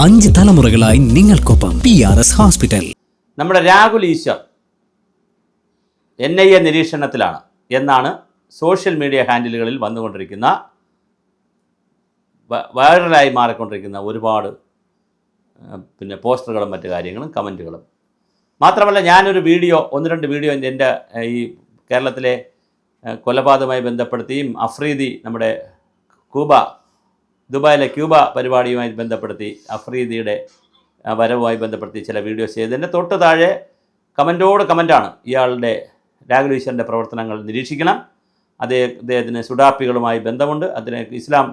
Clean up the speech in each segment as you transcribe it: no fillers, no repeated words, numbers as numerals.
5 തലമുറകളായി നിങ്ങൾക്കൊപ്പം PRS hospital. നമ്മുടെ രാഹുൽ ഈശ്വർ NIA നിരീക്ഷണത്തിലാണ് എന്നാണ് സോഷ്യൽ മീഡിയ ഹാൻഡിലുകളിൽ വന്നുകൊണ്ടിരിക്കുന്ന വൈറലായി മാറിക്കൊണ്ടിരിക്കുന്ന ഒരുപാട് പോസ്റ്ററുകളും മറ്റു കാര്യങ്ങളും കമൻറ്റുകളും. മാത്രമല്ല ഞാനൊരു വീഡിയോ 1-2 വീഡിയോ എൻ്റെ ഈ കേരളത്തിലെ കൊലപാതകവുമായി ബന്ധപ്പെടുത്തിയും അഫ്രീദി നമ്മുടെ ദുബായിലെ ക്യൂബ പരിപാടിയുമായി ബന്ധപ്പെടുത്തി അഫ്രീദിയുടെ വരവുമായി ബന്ധപ്പെടുത്തി ചില വീഡിയോസ് ചെയ്തതിൻ്റെ തൊട്ട് താഴെ കമൻറ്റാണ് ഇയാളുടെ രാഹുൽ ഈശ്വറിൻ്റെ പ്രവർത്തനങ്ങൾ നിരീക്ഷിക്കണം, അദ്ദേഹത്തിന് സുഡാപ്പികളുമായി ബന്ധമുണ്ട്, അതിന് ഇസ്ലാം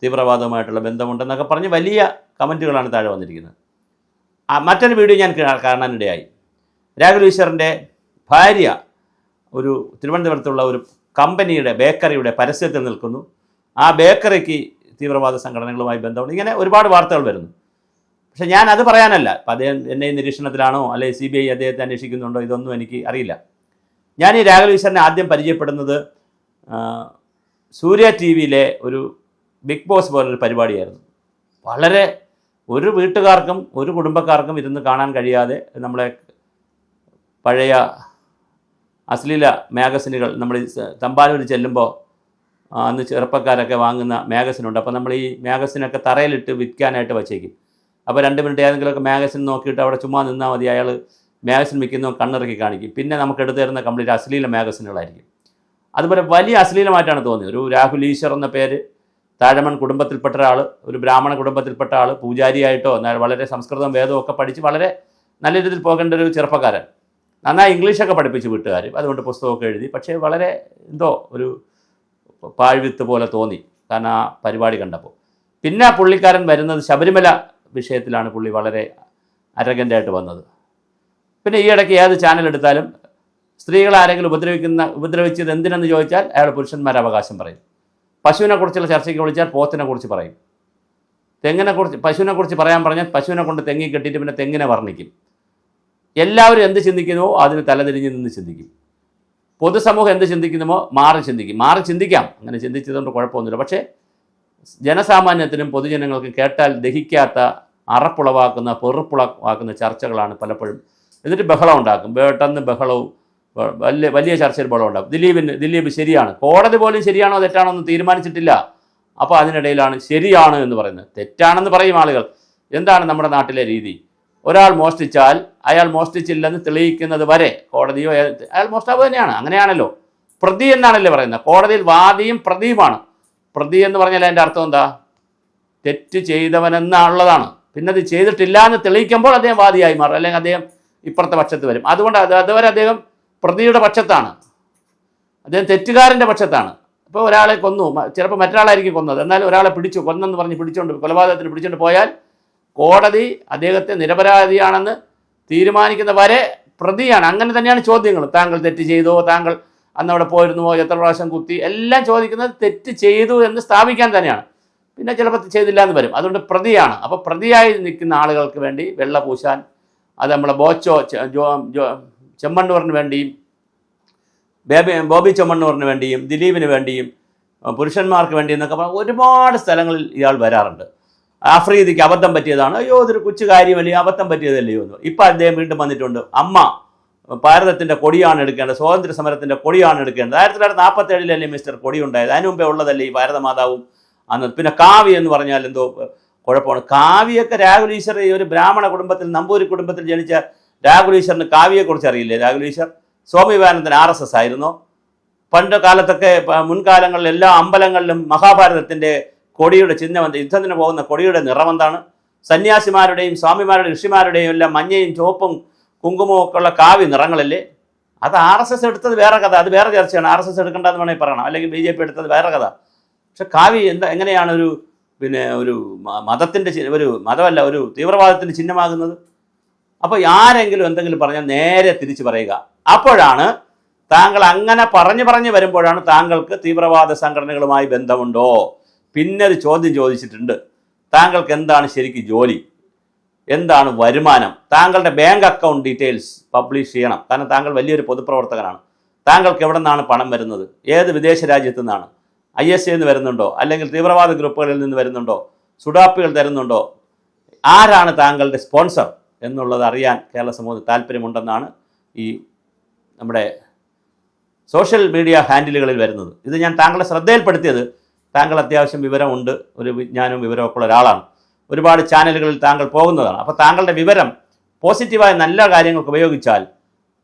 തീവ്രവാദവുമായിട്ടുള്ള ബന്ധമുണ്ടെന്നൊക്കെ പറഞ്ഞ് വലിയ കമൻറ്റുകളാണ് താഴെ വന്നിരിക്കുന്നത്. മറ്റൊരു വീഡിയോ ഞാൻ കാണാനിടയായി. രാഹുൽ ഈശ്വറിൻ്റെ ഭാര്യ ഒരു തിരുവനന്തപുരത്തുള്ള ഒരു കമ്പനിയുടെ ബേക്കറിയുടെ പരസ്യത്തിൽ നിൽക്കുന്നു. ആ ബേക്കറിക്ക് തീവ്രവാദ സംഘടനകളുമായി ബന്ധമുണ്ട്. ഇങ്ങനെ ഒരുപാട് വാർത്തകൾ വരുന്നു. പക്ഷേ ഞാൻ അത് പറയാനല്ല, അപ്പം അദ്ദേഹം എന്നെ നിരീക്ഷണത്തിലാണോ അല്ലെങ്കിൽ CBI അദ്ദേഹത്തെ അന്വേഷിക്കുന്നുണ്ടോ ഇതൊന്നും എനിക്ക് അറിയില്ല. ഞാൻ ഈ രാഹുൽ ഈശ്വറിനെ ആദ്യം പരിചയപ്പെടുന്നത് സൂര്യ TV-യിലെ ഒരു ബിഗ് ബോസ് പോലൊരു പരിപാടിയായിരുന്നു. വളരെ ഒരു വീട്ടുകാർക്കും ഒരു കുടുംബക്കാർക്കും ഇരുന്ന് കാണാൻ കഴിയാതെ നമ്മളെ പഴയ അശ്ലീല മാഗസിനുകൾ നമ്മൾ തമ്പാനൂർ ചെല്ലുമ്പോൾ അന്ന് ചെറുപ്പക്കാരൊക്കെ വാങ്ങുന്ന മാഗസിനുണ്ട്. അപ്പോൾ നമ്മൾ ഈ മാഗസിനൊക്കെ തറയിലിട്ട് വിൽക്കാനായിട്ട് വച്ചേക്കും. അപ്പോൾ 2 മിനിറ്റ് ഏതെങ്കിലുമൊക്കെ മാഗസിൻ നോക്കിയിട്ട് അവിടെ ചുമ്മാ നിന്നാൽ മതി, അയാൾ മാഗസിൻ വിൽക്കുന്നോ കണ്ണിറക്കി കാണിക്കും. പിന്നെ നമുക്ക് എടുത്തു തരുന്ന കംപ്ലീറ്റ് അശ്ലീല മാഗസിനുകളായിരിക്കും. അതുപോലെ വലിയ അശ്ലീലമായിട്ടാണ് തോന്നിയത്. ഒരു രാഹുൽ ഈശ്വർ എന്ന പേര്, താഴമൺ കുടുംബത്തിൽപ്പെട്ട ഒരാൾ, ഒരു ബ്രാഹ്മണ കുടുംബത്തിൽപ്പെട്ട ആൾ, പൂജാരിയായിട്ടോ എന്നാൽ വളരെ സംസ്കൃതം വേദവും ഒക്കെ പഠിച്ച് വളരെ നല്ല രീതിയിൽ പോകേണ്ട ഒരു ചെറുപ്പക്കാരൻ. നന്നായി ഇംഗ്ലീഷൊക്കെ പഠിപ്പിച്ച് വീട്ടുകാർ, അതുകൊണ്ട് പുസ്തകമൊക്കെ എഴുതി. പക്ഷേ വളരെ എന്തോ ഒരു പാഴ്വിത്ത് പോലെ തോന്നി കാരണം ആ പരിപാടി കണ്ടപ്പോൾ. പിന്നെ പുള്ളിക്കാരൻ വരുന്നത് ശബരിമല വിഷയത്തിലാണ്. പുള്ളി വളരെ അരഗൻ്റായിട്ട് വന്നത്. പിന്നെ ഈ ഇടയ്ക്ക് ഏത് ചാനൽ എടുത്താലും സ്ത്രീകളെ ആരെങ്കിലും ഉപദ്രവിച്ചത് എന്തിനെന്ന് ചോദിച്ചാൽ അയാൾ പുരുഷന്മാരുടെ അവകാശം പറയും. പശുവിനെക്കുറിച്ചുള്ള ചർച്ചയ്ക്ക് വിളിച്ചാൽ പോത്തിനെക്കുറിച്ച് പറയും. പശുവിനെക്കുറിച്ച് പറയാൻ പറഞ്ഞാൽ പശുവിനെ കൊണ്ട് തെങ്ങി കെട്ടിയിട്ട് പിന്നെ തെങ്ങിനെ വർണ്ണിക്കും. എല്ലാവരും എന്ത് ചിന്തിക്കുന്നുവോ അതിന് തലതിരിഞ്ഞ് നിന്ന് ചിന്തിക്കും. പൊതുസമൂഹം എന്ത് ചിന്തിക്കുന്നുമോ മാറി ചിന്തിക്കാം. അങ്ങനെ ചിന്തിച്ചതുകൊണ്ട് കുഴപ്പമൊന്നുമില്ല. പക്ഷേ ജനസാമാന്യത്തിനും പൊതുജനങ്ങൾക്കും കേട്ടാൽ ദഹിക്കാത്ത അറപ്പുളവാക്കുന്ന പൊറുപ്പുളവാക്കുന്ന ചർച്ചകളാണ് പലപ്പോഴും. എന്നിട്ട് ബഹളം ഉണ്ടാക്കും, പെട്ടെന്ന് ബഹളവും വലിയ ചർച്ചയിൽ ബഹളം ഉണ്ടാകും. ദിലീപ് ശരിയാണ്, കോടതി പോലും ശരിയാണോ തെറ്റാണോ എന്ന് തീരുമാനിച്ചിട്ടില്ല. അപ്പോൾ അതിനിടയിലാണ് ശരിയാണ് എന്ന് പറയുന്നത്. തെറ്റാണെന്ന് പറയും ആളുകൾ. എന്താണ് നമ്മുടെ നാട്ടിലെ രീതി? ഒരാൾ മോഷ്ടിച്ചാൽ അയാൾ മോഷ്ടിച്ചില്ലെന്ന് തെളിയിക്കുന്നത് വരെ കോടതിയോ അയാൾ മോഷ്ടാവ് തന്നെയാണ്, അങ്ങനെയാണല്ലോ. പ്രതി എന്നാണല്ലേ പറയുന്നത്. കോടതിയിൽ വാദിയും പ്രതിയുമാണ്. പ്രതി എന്ന് പറഞ്ഞാൽ അതിൻ്റെ അർത്ഥം എന്താ? തെറ്റ് ചെയ്തവനെന്നുള്ളതാണ്. പിന്നെ അത് ചെയ്തിട്ടില്ല എന്ന് തെളിയിക്കുമ്പോൾ അദ്ദേഹം വാദിയായി മാറും, അല്ലെങ്കിൽ അദ്ദേഹം ഇപ്പുറത്തെ പക്ഷത്ത് വരും. അതുകൊണ്ട് അതുവരെ അദ്ദേഹം പ്രതിയുടെ പക്ഷത്താണ്, അദ്ദേഹം തെറ്റുകാരൻ്റെ പക്ഷത്താണ്. ഇപ്പോൾ ഒരാളെ കൊന്നു, ചിലപ്പോൾ മറ്റൊരാളായിരിക്കും കൊന്നത്, എന്നാലും ഒരാളെ കൊന്നെന്ന് പറഞ്ഞ് കൊലപാതകത്തിന് പിടിച്ചുകൊണ്ട് പോയാൽ കോടതി അദ്ദേഹത്തെ നിരപരാധിയാണെന്ന് തീരുമാനിക്കുന്ന വരെ പ്രതിയാണ്. അങ്ങനെ തന്നെയാണ് ചോദ്യങ്ങൾ. താങ്കൾ തെറ്റ് ചെയ്തോ, താങ്കൾ അന്ന് അവിടെ പോയിരുന്നുവോ, എത്ര പ്രാവശ്യം കുത്തി, എല്ലാം ചോദിക്കുന്നത് തെറ്റ് ചെയ്തു എന്ന് സ്ഥാപിക്കാൻ തന്നെയാണ്. പിന്നെ ചിലപ്പോൾ ചെയ്തില്ല എന്ന് വരും, അതുകൊണ്ട് പ്രതിയാണ്. അപ്പോൾ പ്രതിയായി നിൽക്കുന്ന ആളുകൾക്ക് വേണ്ടി വെള്ള പൂശാൻ, അത് നമ്മളെ ചെമ്മണ്ണൂറിന് വേണ്ടിയും ബോബി ചെമ്മണ്ണൂറിന് വേണ്ടിയും ദിലീപിന് വേണ്ടിയും പുരുഷന്മാർക്ക് വേണ്ടിയും എന്നൊക്കെ പറഞ്ഞാൽ ഒരുപാട് സ്ഥലങ്ങളിൽ ഇയാൾ വരാറുണ്ട്. അഫ്രീദിക്ക് അബദ്ധം പറ്റിയതാണ്, അയ്യോ ഇതൊരു കൊച്ചു കാര്യമല്ലേ, അബദ്ധം പറ്റിയതല്ലയോ എന്ന്. ഇപ്പോൾ അദ്ദേഹം വീണ്ടും വന്നിട്ടുണ്ട്. അമ്മ ഭാരതത്തിൻ്റെ കൊടിയാണ് എടുക്കേണ്ടത്, സ്വാതന്ത്ര്യ സമരത്തിൻ്റെ കൊടിയാണ് എടുക്കേണ്ടത്. 1947 മിസ്റ്റർ കൊടി ഉണ്ടായത്, അതിന് മുമ്പേ ഉള്ളതല്ലേ ഈ ഭാരതമാതാവും അന്ന്. പിന്നെ കാവ്യ എന്ന് പറഞ്ഞാൽ എന്തോ കുഴപ്പമാണ്. കാവ്യൊക്കെ രാഹുൽ ഈശ്വർ ഈ ഒരു ബ്രാഹ്മണ കുടുംബത്തിൽ, നമ്പൂരി കുടുംബത്തിൽ ജനിച്ച രാഹുൽ ഈശ്വറിന് കാവ്യയെക്കുറിച്ച് അറിയില്ലേ? രാഹുൽ ഈശ്വർ സ്വാമി വിവേകാനന്ദൻ RSS ആയിരുന്നോ? പണ്ട് കാലത്തൊക്കെ മുൻകാലങ്ങളിൽ എല്ലാ അമ്പലങ്ങളിലും മഹാഭാരതത്തിൻ്റെ കൊടിയുടെ ചിഹ്നം, യുദ്ധത്തിന് പോകുന്ന കൊടിയുടെ നിറം എന്താണ്? സന്യാസിമാരുടെയും സ്വാമിമാരുടെയും ഋഷിമാരുടെയും എല്ലാം മഞ്ഞയും ചുവപ്പും കുങ്കുമവും ഒക്കെ ഉള്ള കാവ്യ നിറങ്ങളല്ലേ? അത് RSS എടുത്തത് വേറെ കഥ, അത് വേറെ ചർച്ചയാണ്. RSS എടുക്കേണ്ടതെന്ന് വേണമെങ്കിൽ പറയണം, അല്ലെങ്കിൽ BJP എടുത്തത് വേറെ കഥ. പക്ഷെ കാവ്യ എങ്ങനെയാണ് ഒരു മതത്തിൻ്റെ ഒരു മതമല്ല, ഒരു തീവ്രവാദത്തിൻ്റെ ചിഹ്നമാകുന്നത്? അപ്പോൾ ആരെങ്കിലും എന്തെങ്കിലും പറഞ്ഞാൽ നേരെ തിരിച്ചു പറയുക. അപ്പോഴാണ് താങ്കൾ അങ്ങനെ പറഞ്ഞു വരുമ്പോഴാണ് താങ്കൾക്ക് തീവ്രവാദ സംഘടനകളുമായി ബന്ധമുണ്ടോ? പിന്നെ ഒരു ചോദ്യം ചോദിച്ചിട്ടുണ്ട്, താങ്കൾക്ക് എന്താണ് ശരിക്കും ജോലി, എന്താണ് വരുമാനം, താങ്കളുടെ ബാങ്ക് അക്കൗണ്ട് ഡീറ്റെയിൽസ് പബ്ലിഷ് ചെയ്യണം. കാരണം താങ്കൾ വലിയൊരു പൊതുപ്രവർത്തകനാണ്. താങ്കൾക്ക് എവിടെ നിന്നാണ് പണം വരുന്നത്, ഏത് വിദേശ രാജ്യത്തു നിന്നാണ്, ISA നിന്ന് വരുന്നുണ്ടോ, അല്ലെങ്കിൽ തീവ്രവാദ ഗ്രൂപ്പുകളിൽ നിന്ന് വരുന്നുണ്ടോ, സുഡാപ്പികൾ തരുന്നുണ്ടോ, ആരാണ് താങ്കളുടെ സ്പോൺസർ എന്നുള്ളത് അറിയാൻ കേരള സമൂഹത്തിന് താല്പര്യമുണ്ടെന്നാണ് ഈ നമ്മുടെ സോഷ്യൽ മീഡിയ ഹാൻഡിലുകളിൽ വരുന്നത്. ഇത് ഞാൻ താങ്കളുടെ ശ്രദ്ധയിൽപ്പെടുത്തിയത് താങ്കൾ അത്യാവശ്യം വിവരമുണ്ട്, ഒരു വിജ്ഞാനവും വിവരമൊക്കെ ഉള്ള ഒരാളാണ്. ഒരുപാട് ചാനലുകളിൽ താങ്കൾ പോകുന്നതാണ്. അപ്പോൾ താങ്കളുടെ വിവരം പോസിറ്റീവായ നല്ല കാര്യങ്ങൾക്ക് ഉപയോഗിച്ചാൽ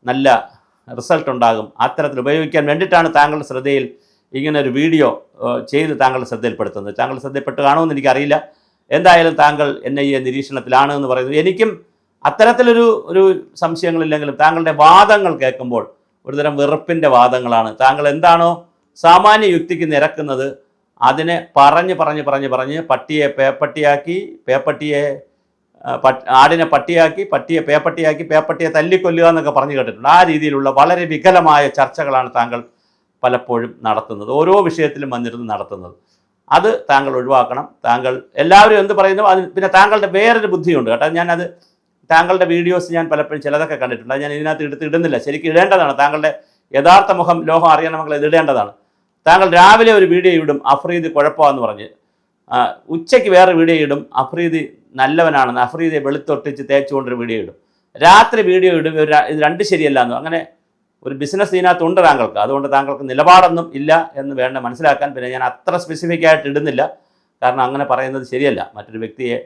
നല്ല റിസൾട്ട് ഉണ്ടാകും. അത്തരത്തിൽ ഉപയോഗിക്കാൻ വേണ്ടിയിട്ടാണ് താങ്കളുടെ ശ്രദ്ധയിൽ ഇങ്ങനെ ഒരു വീഡിയോ ചെയ്ത് താങ്കളുടെ ശ്രദ്ധയിൽപ്പെടുത്തുന്നത്. താങ്കൾ ശ്രദ്ധയിൽപ്പെട്ട് കാണുമെന്ന് എനിക്കറിയില്ല. എന്തായാലും താങ്കൾ NIA നിരീക്ഷണത്തിലാണ് എന്ന് പറയുന്നത്. എനിക്കും അത്തരത്തിലൊരു സംശയങ്ങളില്ലെങ്കിലും താങ്കളുടെ വാദങ്ങൾ കേൾക്കുമ്പോൾ ഒരുതരം വെറുപ്പിൻ്റെ വാദങ്ങളാണ്. താങ്കൾ എന്താണോ സാമാന്യ യുക്തിക്ക് നിരക്കുന്നത് അതിനെ പറഞ്ഞ് പട്ടിയെ പേപ്പട്ടിയാക്കി, ആടിനെ പട്ടിയാക്കി, പട്ടിയെ പേപ്പട്ടിയാക്കി, പേപ്പട്ടിയെ തല്ലിക്കൊല്ലുക എന്നൊക്കെ പറഞ്ഞു കേട്ടിട്ടുണ്ട്. ആ രീതിയിലുള്ള വളരെ വികലമായ ചർച്ചകളാണ് താങ്കൾ പലപ്പോഴും നടത്തുന്നത്, ഓരോ വിഷയത്തിലും വന്നിരുന്ന് നടത്തുന്നത്. അത് താങ്കൾ ഒഴിവാക്കണം. താങ്കൾ എല്ലാവരും എന്ത് പറയുന്നു അതിന് പിന്നെ താങ്കളുടെ വേറൊരു ബുദ്ധിയുണ്ട് കേട്ടോ. ഞാനത് താങ്കളുടെ വീഡിയോസ് ഞാൻ പലപ്പോഴും ചിലതൊക്കെ കണ്ടിട്ടുണ്ട്. അത് ഞാൻ ഇതിനകത്ത് ഇടുന്നില്ല. ശരിക്കും ഇടേണ്ടതാണ്. താങ്കളുടെ യഥാർത്ഥ മുഖം ലോകം അറിയണമെങ്കിൽ ഇത് ഇടേണ്ടതാണ്. താങ്കൾ രാവിലെ ഒരു വീഡിയോ ഇടും, അഫ്രീദി കുഴപ്പമാണെന്ന് പറഞ്ഞ്. ഉച്ചയ്ക്ക് വേറെ വീഡിയോ ഇടും, അഫ്രീദി നല്ലവനാണെന്ന്, അഫ്രീദിയെ വെളുത്തൊട്ടിച്ച് തേച്ചുകൊണ്ടൊരു വീഡിയോ ഇടും. രാത്രി വീഡിയോ ഇടും, ഇത് രണ്ട് ശരിയല്ല എന്ന്. അങ്ങനെ ഒരു ബിസിനസ് ഇതിനകത്തുണ്ട് താങ്കൾക്ക്. അതുകൊണ്ട് താങ്കൾക്ക് നിലപാടൊന്നും ഇല്ല എന്ന് വേണ്ട മനസ്സിലാക്കാൻ. പിന്നെ ഞാൻ അത്ര സ്പെസിഫിക് ആയിട്ട് ഇടുന്നില്ല, കാരണം അങ്ങനെ പറയുന്നത് ശരിയല്ല. മറ്റൊരു വ്യക്തിയെ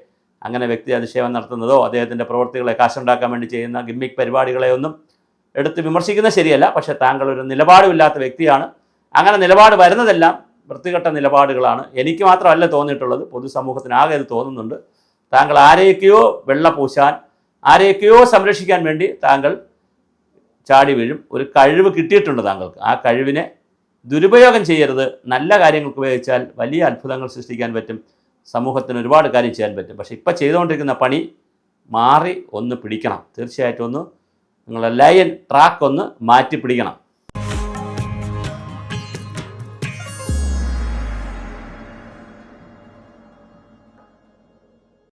അങ്ങനെ വ്യക്തി അധിക്ഷേപം നടത്തുന്നതോ അദ്ദേഹത്തിൻ്റെ പ്രവൃത്തികളെ കാശുണ്ടാക്കാൻ വേണ്ടി ചെയ്യുന്ന ഗിമ്മിക് പരിപാടികളെ ഒന്നും എടുത്ത് വിമർശിക്കുന്നത് ശരിയല്ല. പക്ഷേ താങ്കൾ ഒരു നിലപാടുമില്ലാത്ത വ്യക്തിയാണ്. അങ്ങനെ നിലപാട് വരുന്നതെല്ലാം വൃത്തികെട്ട നിലപാടുകളാണ്. എനിക്ക് മാത്രമല്ല തോന്നിയിട്ടുള്ളത്, പൊതുസമൂഹത്തിനാകെ ഇത് തോന്നുന്നുണ്ട്. താങ്കൾ ആരെയൊക്കെയോ വെള്ള പൂശാൻ, ആരെയൊക്കെയോ സംരക്ഷിക്കാൻ വേണ്ടി താങ്കൾ ചാടി വീഴും. ഒരു കഴിവ് കിട്ടിയിട്ടുണ്ട് താങ്കൾക്ക്. ആ കഴിവിനെ ദുരുപയോഗം ചെയ്യരുത്. നല്ല കാര്യങ്ങൾക്ക് ഉപയോഗിച്ചാൽ വലിയ അത്ഭുതങ്ങൾ സൃഷ്ടിക്കാൻ പറ്റും. സമൂഹത്തിന് ഒരുപാട് കാര്യം ചെയ്യാൻ പറ്റും. പക്ഷേ ഇപ്പോൾ ചെയ്തുകൊണ്ടിരിക്കുന്ന പണി മാറി ഒന്ന് പിടിക്കണം. തീർച്ചയായിട്ടും ഒന്ന് നിങ്ങളുടെ ലൈൻ ട്രാക്ക് ഒന്ന് മാറ്റി പിടിക്കണം.